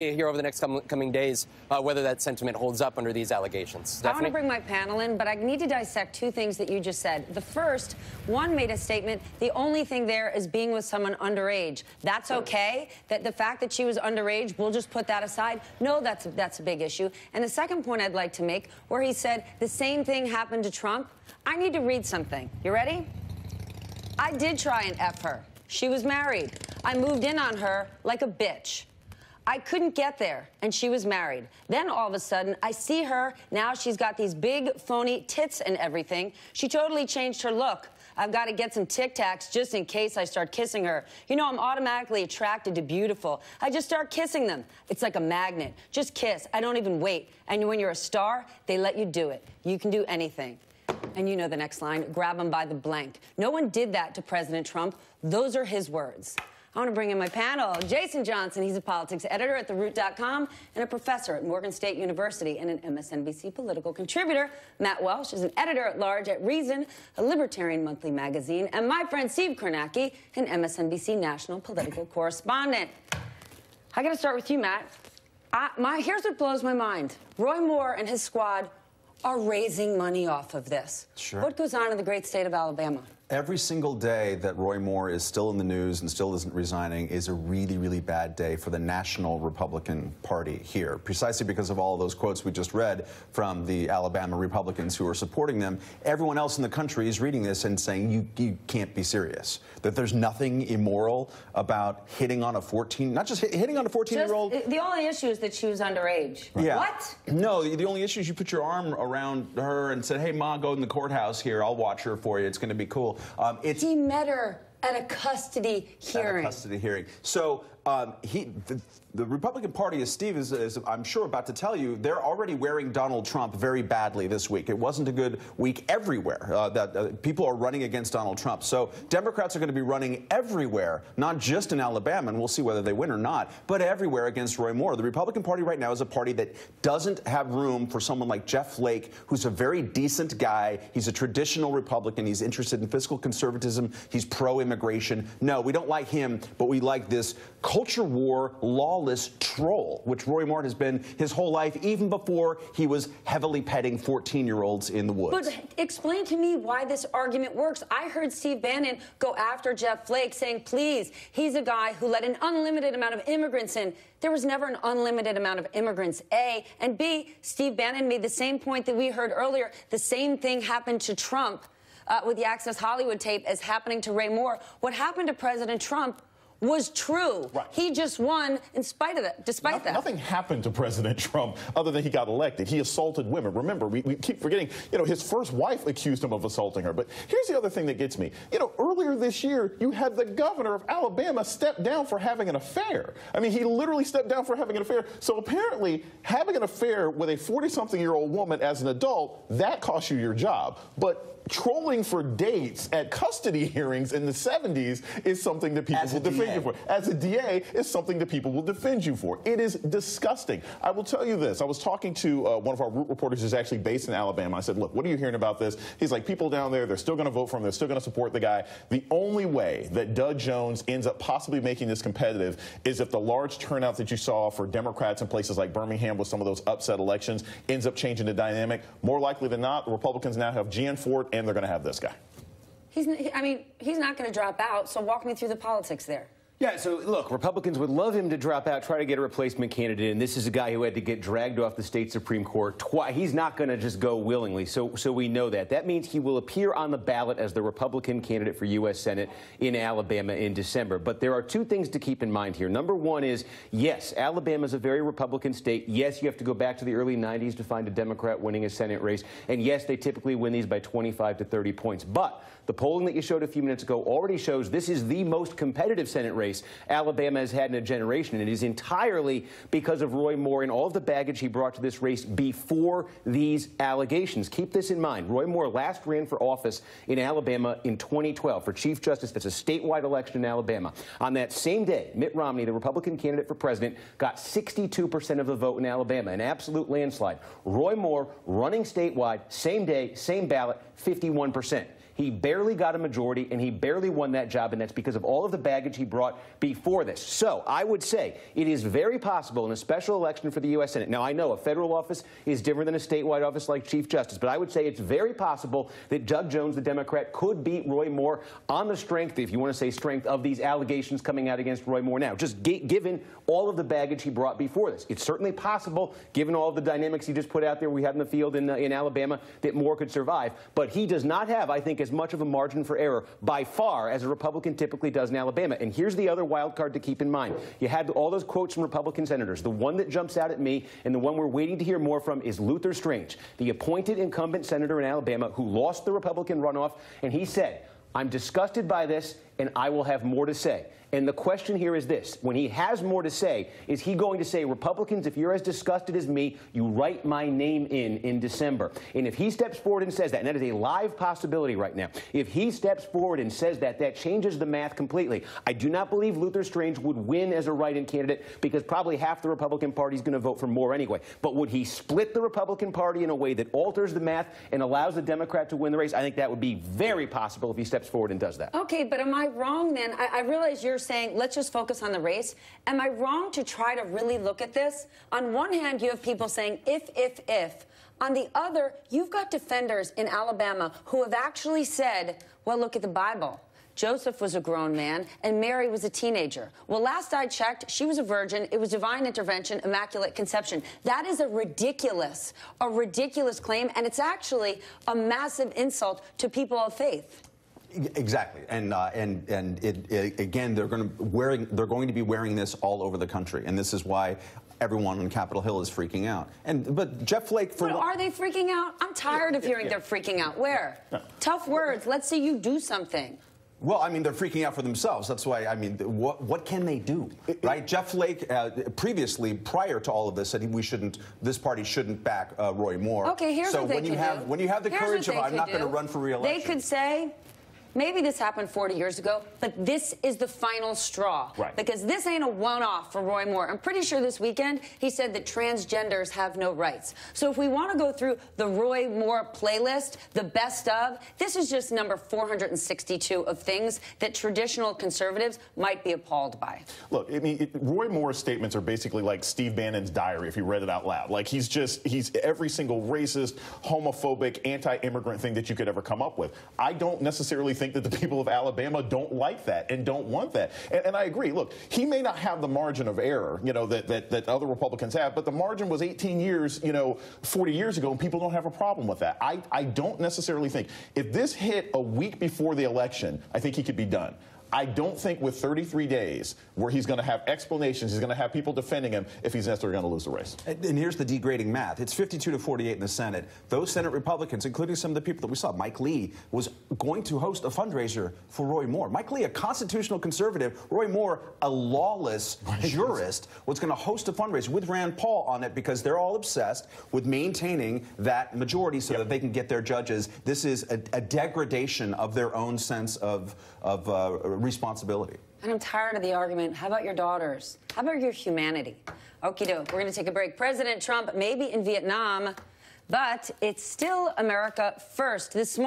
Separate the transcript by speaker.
Speaker 1: here over the next coming days whether that sentiment holds up under these allegations. Stephanie?
Speaker 2: I want to bring my panel in, but I need to dissect two things that you just said. The first, one made a statement, the only thing there is being with someone underage. That's okay? That the fact that she was underage, we'll just put that aside? No, that's a big issue. And the second point I'd like to make, where he said the same thing happened to Trump, I need to read something. You ready? I did try and F her. She was married. I moved in on her like a bitch. I couldn't get there, and she was married. Then all of a sudden, I see her. Now she's got these big, phony tits and everything. She totally changed her look. I've got to get some Tic Tacs just in case I start kissing her. You know, I'm automatically attracted to beautiful. I just start kissing them. It's like a magnet. Just kiss. I don't even wait. And when you're a star, they let you do it. You can do anything. And you know the next line, grab them by the blank. No one did that to President Trump. Those are his words. I want to bring in my panel. Jason Johnson, he's a politics editor at TheRoot.com and a professor at Morgan State University and an MSNBC political contributor. Matt Welch is an editor-at-large at Reason, a libertarian monthly magazine. And my friend Steve Kornacki, an MSNBC national political correspondent. I got to start with you, Matt. Here's what blows my mind. Roy Moore and his squad are raising money off of this.
Speaker 3: Sure.
Speaker 2: What goes on in the great state of Alabama?
Speaker 3: Every single day that Roy Moore is still in the news and still isn't resigning is a really, really bad day for the National Republican Party here, precisely because of all of those quotes we just read from the Alabama Republicans who are supporting them. Everyone else in the country is reading this and saying, you can't be serious, that there's nothing immoral about hitting on a 14, not just hitting on a 14-year-old.
Speaker 2: The only issue is that she was underage.
Speaker 3: Yeah.
Speaker 2: What?
Speaker 3: No, the only issue is you put your arm around her and said, hey, Ma, go in the courthouse here. I'll watch her for you. It's going to be cool.
Speaker 2: He met her at a custody hearing.
Speaker 3: At a custody hearing. So the Republican Party, as Steve is, I'm sure, about to tell you, they're already wearing Donald Trump very badly this week. It wasn't a good week everywhere. People are running against Donald Trump. So Democrats are going to be running everywhere, not just in Alabama, and we'll see whether they win or not, but everywhere against Roy Moore. The Republican Party right now is a party that doesn't have room for someone like Jeff Flake, who's a very decent guy. He's a traditional Republican. He's interested in fiscal conservatism. He's pro-immigration. No, we don't like him, but we like this culture war, lawless troll, which Roy Moore has been his whole life, even before he was heavily petting 14-year-olds in the woods.
Speaker 2: But explain to me why this argument works. I heard Steve Bannon go after Jeff Flake, saying, please, he's a guy who let an unlimited amount of immigrants in. There was never an unlimited amount of immigrants, A. And B, Steve Bannon made the same point that we heard earlier. The same thing happened to Trump with the Access Hollywood tape as happening to Roy Moore. What happened to President Trump was true.
Speaker 4: Right.
Speaker 2: He just won in spite of that, despite that.
Speaker 4: Nothing happened to President Trump other than he got elected. He assaulted women. Remember, we keep forgetting, his first wife accused him of assaulting her. But here's the other thing that gets me. Earlier this year, you had the governor of Alabama step down for having an affair. I mean, he literally stepped down for having an affair. So apparently, having an affair with a 40-something-year-old woman as an adult, that costs you your job. But trolling for dates at custody hearings in the 70s is something that people will defend you for. As a DA, is something that people will defend you for. It is disgusting. I will tell you this. I was talking to one of our Root reporters who's actually based in Alabama. I said, look, what are you hearing about this? He's like, people down there, they're still going to vote for him. They're still going to support the guy. The only way that Doug Jones ends up possibly making this competitive is if the large turnout that you saw for Democrats in places like Birmingham with some of those upset elections ends up changing the dynamic. More likely than not, the Republicans now have Jan Ford, and they're going to have this guy.
Speaker 2: He's not going to drop out, so walk me through the politics there.
Speaker 5: Yeah, so look, Republicans would love him to drop out, try to get a replacement candidate, and this is a guy who had to get dragged off the state Supreme Court twice. He's not going to just go willingly, so we know that. That means he will appear on the ballot as the Republican candidate for U.S. Senate in Alabama in December. But there are two things to keep in mind here. Number one is, yes, Alabama is a very Republican state. Yes, you have to go back to the early 90s to find a Democrat winning a Senate race. And yes, they typically win these by 25 to 30 points. But the polling that you showed a few minutes ago already shows this is the most competitive Senate race Alabama has had in a generation. And it is entirely because of Roy Moore and all of the baggage he brought to this race before these allegations. Keep this in mind. Roy Moore last ran for office in Alabama in 2012 for Chief Justice. That's a statewide election in Alabama. On that same day, Mitt Romney, the Republican candidate for president, got 62% of the vote in Alabama, an absolute landslide. Roy Moore running statewide, same day, same ballot, 51%. He barely got a majority, and he barely won that job, and that's because of all of the baggage he brought before this. So I would say it is very possible in a special election for the U.S. Senate. Now, I know a federal office is different than a statewide office like Chief Justice, but I would say it's very possible that Doug Jones, the Democrat, could beat Roy Moore on the strength, if you want to say strength, of these allegations coming out against Roy Moore now, just given all of the baggage he brought before this. It's certainly possible, given all of the dynamics he just put out there we had in the field in Alabama, that Moore could survive. But he does not have, I think, as much of a margin for error by far as a Republican typically does in Alabama. And here's the other wild card to keep in mind. You had all those quotes from Republican senators. The one that jumps out at me and the one we're waiting to hear more from is Luther Strange, the appointed incumbent senator in Alabama who lost the Republican runoff. And he said, "I'm disgusted by this, and I will have more to say." And the question here is this. When he has more to say, is he going to say, Republicans, if you're as disgusted as me, you write my name in December? And if he steps forward and says that, and that is a live possibility right now, if he steps forward and says that, that changes the math completely. I do not believe Luther Strange would win as a write-in candidate because probably half the Republican Party is going to vote for Moore anyway. But would he split the Republican Party in a way that alters the math and allows the Democrat to win the race? I think that would be very possible if he steps forward and does that.
Speaker 2: Okay, but am I wrong then? I realize you're saying let's just focus on the race. Am I wrong to try to really look at this? On one hand, you have people saying if. On the other, you've got defenders in Alabama who have actually said, well, look at the Bible. Joseph was a grown man, and Mary was a teenager. Well, last I checked, she was a virgin. It was divine intervention, immaculate conception. That is a ridiculous claim, and it's actually a massive insult to people of faith.
Speaker 3: Exactly, and again, they're going to be wearing this all over the country, and this is why everyone on Capitol Hill is freaking out. But Jeff Flake,
Speaker 2: but are they freaking out? I'm tired of hearing they're freaking out. Where? No. Tough words. Let's see you do something.
Speaker 3: Well, I mean, they're freaking out for themselves. That's why, I mean, what can they do, right? Jeff Flake, previously, prior to all of this, said this party shouldn't back Roy Moore.
Speaker 2: Okay, here's what they could do.
Speaker 3: When you have the courage of, I'm not going to run for re-election.
Speaker 2: They could say, maybe this happened 40 years ago, but this is the final straw.
Speaker 3: Right.
Speaker 2: Because this ain't a one-off for Roy Moore. I'm pretty sure this weekend he said that transgenders have no rights. So if we want to go through the Roy Moore playlist, the best of, this is just number 462 of things that traditional conservatives might be appalled by.
Speaker 4: Look, I mean, Roy Moore's statements are basically like Steve Bannon's diary if you read it out loud. Like, he's every single racist, homophobic, anti-immigrant thing that you could ever come up with. I don't necessarily think that the people of Alabama don't like that and don't want that. And I agree. Look, he may not have the margin of error, you know, that other Republicans have, but the margin was 18 years, 40 years ago, and people don't have a problem with that. I don't necessarily think if this hit a week before the election, I think he could be done. I don't think with 33 days where he's going to have explanations, he's going to have people defending him if he's necessarily going to lose the race.
Speaker 3: And here's the degrading math. It's 52-48 in the Senate. Those Senate Republicans, including some of the people that we saw, Mike Lee, was going to host a fundraiser for Roy Moore. Mike Lee, a constitutional conservative, Roy Moore, a lawless jurist, was going to host a fundraiser with Rand Paul on it because they're all obsessed with maintaining that majority so that they can get their judges. This is a degradation of their own sense of responsibility.
Speaker 2: And I'm tired of the argument. How about your daughters? How about your humanity? Okie doke. We're going to take a break. President Trump may be in Vietnam, but it's still America first. This morning.